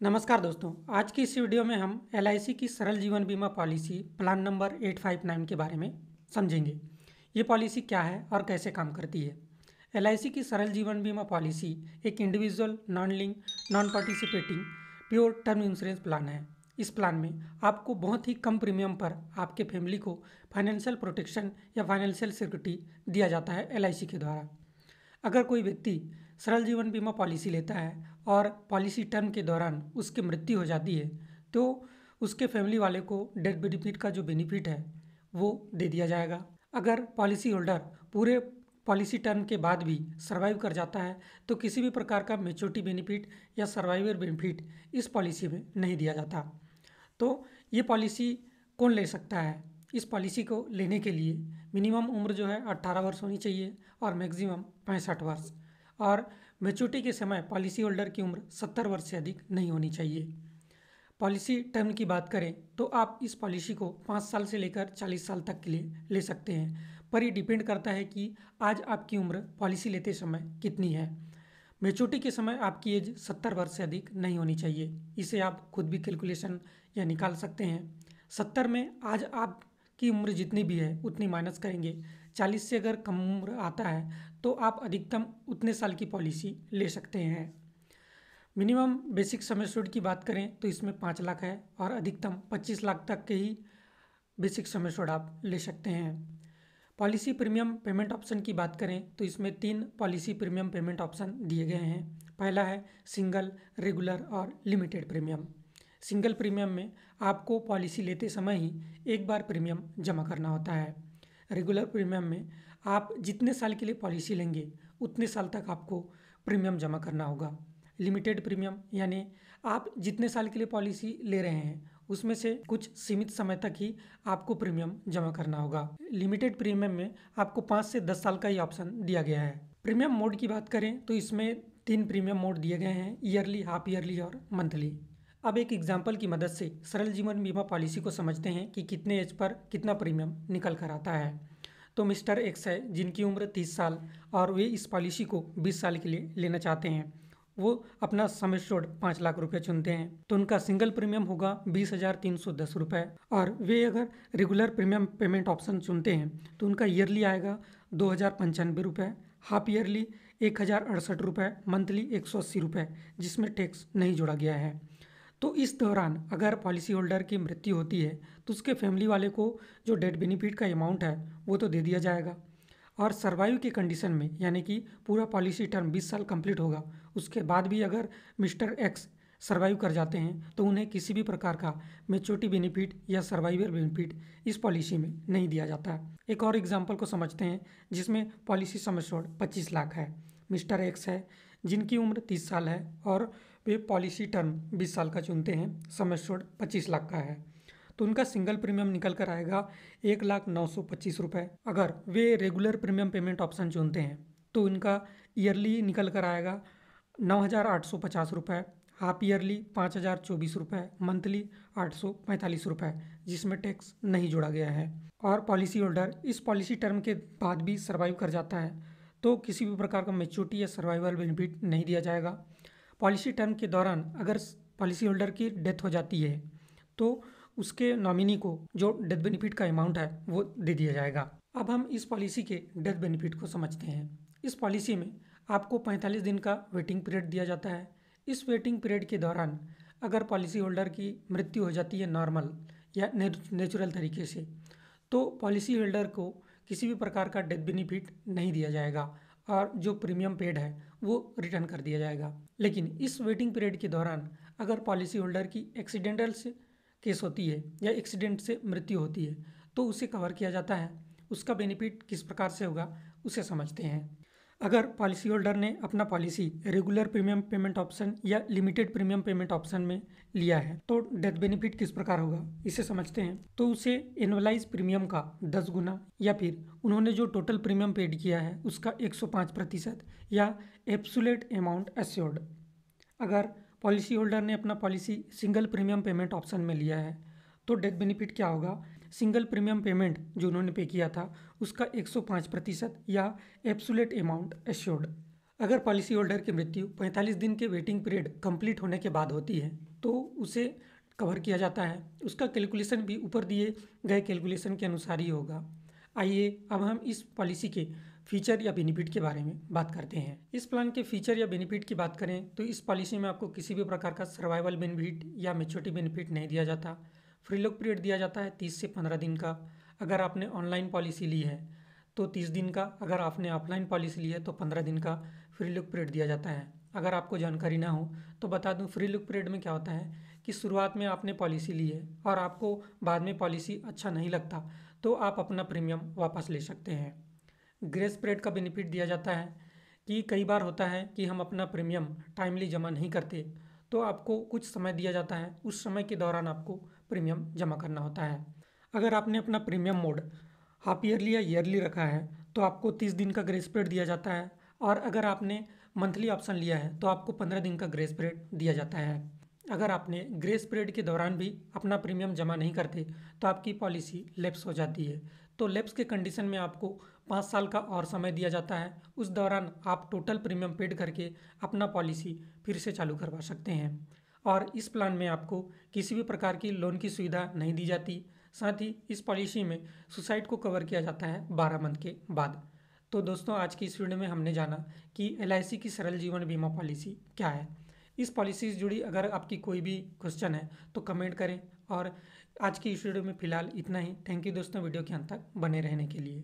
नमस्कार दोस्तों। आज की इस वीडियो में हम एलआईसी की सरल जीवन बीमा पॉलिसी प्लान नंबर 859 के बारे में समझेंगे। ये पॉलिसी क्या है और कैसे काम करती है। एलआईसी की सरल जीवन बीमा पॉलिसी एक individual non link non participating pure term insurance plan है। इस प्लान में आपको बहुत ही कम प्रीमियम पर आपके फैमिली को फाइनेंशियल प्रोटेक्शन या फाइनेंशियल सिक्योरिटी दिया जाता है एलआईसी के द्वारा। अगर कोई व्यक्ति सरल जीवन बीमा पॉलिसी लेता है और पॉलिसी टर्म के दौरान उसकी मृत्यु हो जाती है तो उसके फैमिली वाले को डेथ बेनिफिट का जो बेनिफिट है वो दे दिया जाएगा। अगर पॉलिसी होल्डर पूरे पॉलिसी टर्म के बाद भी सर्वाइव कर जाता है तो किसी भी प्रकार का मैच्योरिटी बेनिफिट या सर्वाइवर बेनिफिट इस पॉलिसी में नहीं दिया जाता। तो ये पॉलिसी कौन ले सकता है? इस पॉलिसी को लेने के लिए मिनिमम उम्र जो है 18 वर्ष होनी चाहिए और मैक्सिमम 65 वर्ष, और मैच्योरिटी के समय पॉलिसी होल्डर की उम्र 70 वर्ष से अधिक नहीं होनी चाहिए। पॉलिसी टर्म की बात करें तो आप इस पॉलिसी को 5 साल से लेकर 40 साल तक के लिए ले सकते हैं, पर ये डिपेंड करता है कि आज आपकी उम्र पॉलिसी लेते समय कितनी है। मैच्योरिटी के समय आपकी एज 70 वर्ष से अधिक नहीं होनी चाहिए। इसे आप खुद भी कैलकुलेशन या निकाल सकते हैं। 70 में आज आपकी उम्र जितनी भी है उतनी माइनस करेंगे। 40 से अगर कम उम्र आता है तो आप अधिकतम उतने साल की पॉलिसी ले सकते हैं। मिनिमम बेसिक सम एश्योर्ड की बात करें तो इसमें 5 लाख है और अधिकतम 25 लाख तक के ही बेसिक सम एश्योर्ड आप ले सकते हैं। पॉलिसी प्रीमियम पेमेंट ऑप्शन की बात करें तो इसमें 3 पॉलिसी प्रीमियम पेमेंट ऑप्शन दिए गए हैं। पहला है सिंगल, रेगुलर और लिमिटेड प्रीमियम। सिंगल प्रीमियम में आपको पॉलिसी लेते समय ही एक बार प्रीमियम जमा करना होता है। रेगुलर प्रीमियम में आप जितने साल के लिए पॉलिसी लेंगे उतने साल तक आपको प्रीमियम जमा करना होगा। लिमिटेड प्रीमियम यानी आप जितने साल के लिए पॉलिसी ले रहे हैं उसमें से कुछ सीमित समय तक ही आपको प्रीमियम जमा करना होगा। लिमिटेड प्रीमियम में आपको 5 से 10 साल का ही ऑप्शन दिया गया है। प्रीमियम मोड की बात करें तो इसमें 3 प्रीमियम मोड दिए गए हैं, ईयरली, हाफ ईयरली और मंथली। अब एक एग्जाम्पल की मदद से सरल जीवन बीमा पॉलिसी को समझते हैं कि कितने एज पर कितना प्रीमियम निकल कर आता है। तो मिस्टर एक्स है जिनकी उम्र 30 साल और वे इस पॉलिसी को 20 साल के लिए लेना चाहते हैं। वो अपना सम एश्योर्ड 5 लाख रुपए चुनते हैं तो उनका सिंगल प्रीमियम होगा 20,310 रुपये, और वे अगर रेगुलर प्रीमियम पेमेंट ऑप्शन चुनते हैं तो उनका ईयरली आएगा 2,095 रुपये, हाफ ईयरली 1,068 रुपये, मंथली 180 रुपये, जिसमें टैक्स नहीं जोड़ा गया है। तो इस दौरान अगर पॉलिसी होल्डर की मृत्यु होती है तो उसके फैमिली वाले को जो डेथ बेनिफिट का अमाउंट है वो तो दे दिया जाएगा, और सर्वाइव की कंडीशन में यानी कि पूरा पॉलिसी टर्म 20 साल कंप्लीट होगा उसके बाद भी अगर मिस्टर एक्स सर्वाइव कर जाते हैं तो उन्हें किसी भी प्रकार का मैच्योरिटी बेनिफिट या सर्वाइवर बेनिफिट इस पॉलिसी में नहीं दिया जाता है। एक और एग्जांपल को समझते हैं जिसमें पॉलिसी सम एश्योर्ड 25 लाख है। मिस्टर एक्स है जिनकी उम्र 30 साल है और वे पॉलिसी टर्म 20 साल का चुनते हैं, सम एश्योर्ड 25 लाख का है, तो उनका सिंगल प्रीमियम निकल कर आएगा 1,0925 रुपये। अगर वे रेगुलर प्रीमियम पेमेंट ऑप्शन चुनते हैं तो उनका ईयरली निकल कर आएगा 9,850 रुपये, हाफ ईयरली 5,024 रुपये, मंथली 845 रुपये, जिसमें टैक्स नहीं जोड़ा गया है। और पॉलिसी होल्डर इस पॉलिसी टर्म के बाद भी सर्वाइव कर जाता है तो किसी भी प्रकार का मैच्योरिटी या सर्वाइवल बेनिफिट नहीं दिया जाएगा। पॉलिसी टर्म के दौरान अगर पॉलिसी होल्डर की डेथ हो जाती है तो उसके नॉमिनी को जो डेथ बेनिफिट का अमाउंट है वो दे दिया जाएगा। अब हम इस पॉलिसी के डेथ बेनिफिट को समझते हैं। इस पॉलिसी में आपको 45 दिन का वेटिंग पीरियड दिया जाता है। इस वेटिंग पीरियड के दौरान अगर पॉलिसी होल्डर की मृत्यु हो जाती है नॉर्मल या नेचुरल तरीके से तो पॉलिसी होल्डर को किसी भी प्रकार का डेथ बेनिफिट नहीं दिया जाएगा और जो प्रीमियम पेड है वो रिटर्न कर दिया जाएगा। लेकिन इस वेटिंग पीरियड के दौरान अगर पॉलिसी होल्डर की एक्सीडेंटल से केस होती है या एक्सीडेंट से मृत्यु होती है तो उसे कवर किया जाता है। उसका बेनिफिट किस प्रकार से होगा उसे समझते हैं। अगर पॉलिसी होल्डर ने अपना policy regular premium payment option या लिमिटेड प्रीमियम पेमेंट ऑप्शन में लिया है तो डेथ बेनिफिट किस प्रकार होगा इसे समझते हैं। तो उसे एनुअलाइज प्रीमियम का 10 गुना या फिर उन्होंने जो टोटल प्रीमियम पेड किया है उसका 105% या एब्सोल्यूट अमाउंट एश्योर्ड। अगर पॉलिसी होल्डर ने अपना policy single premium payment option में लिया है तो डेथ बेनिफिट क्या होगा, सिंगल प्रीमियम पेमेंट जो उन्होंने पे किया था उसका 105% या एब्सोल्यूट अमाउंट एश्योर्ड। अगर पॉलिसी होल्डर की मृत्यु 45 दिन के वेटिंग पीरियड कंप्लीट होने के बाद होती है तो उसे कवर किया जाता है। उसका कैलकुलेशन भी ऊपर दिए गए कैलकुलेशन के अनुसार ही होगा। आइए अब हम इस पॉलिसी के फीचर या बेनिफिट के बारे में बात करते हैं। इस प्लान के फीचर या बेनिफिट की बात करें तो इस पॉलिसी में आपको किसी भी प्रकार का सर्वाइवल बेनिफिट या मैच्योरिटी बेनिफिट नहीं दिया जाता। फ्री लॉक पीरियड दिया जाता है 30 से 15 दिन का। अगर आपने ऑनलाइन पॉलिसी ली है तो 30 दिन का, अगर आपने ऑफलाइन पॉलिसी ली है तो 15 दिन का फ्री लुक पीरियड दिया जाता है। अगर आपको जानकारी ना हो तो बता दूं, फ्री लुक पीरियड में क्या होता है कि शुरुआत में आपने पॉलिसी ली है और आपको बाद में पॉलिसी अच्छा नहीं लगता तो आप अपना प्रीमियम वापस ले सकते हैं। ग्रेस पीरियड का बेनिफिट दिया जाता है कि कई बार होता है कि हम अपना प्रीमियम टाइमली जमा नहीं करते तो आपको कुछ समय दिया जाता है, उस समय के दौरान आपको प्रीमियम जमा करना होता है। अगर आपने अपना प्रीमियम मोड हाफ ईयरली या ईयरली रखा है तो आपको 30 दिन का ग्रेस पीरियड दिया जाता है, और अगर आपने मंथली ऑप्शन लिया है तो आपको 15 दिन का ग्रेस पीरियड दिया जाता है। अगर आपने ग्रेस पीरियड के दौरान भी अपना प्रीमियम जमा नहीं करते तो आपकी पॉलिसी लैप्स हो जाती है। तो लैप्स के कंडीशन में आपको 5 साल का और समय दिया जाता है। उस दौरान आप टोटल प्रीमियम पेड करके अपना पॉलिसी फिर से चालू करवा सकते हैं। और इस प्लान में आपको किसी भी प्रकार की लोन की सुविधा नहीं दी जाती। साथ ही इस पॉलिसी में सुसाइड को कवर किया जाता है 12 मंथ के बाद। तो दोस्तों, आज की इस वीडियो में हमने जाना कि LIC की सरल जीवन बीमा पॉलिसी क्या है। इस पॉलिसी से जुड़ी अगर आपकी कोई भी क्वेश्चन है तो कमेंट करें। और आज की इस वीडियो में फ़िलहाल इतना ही। थैंक यू दोस्तों, वीडियो के अंत तक बने रहने के लिए।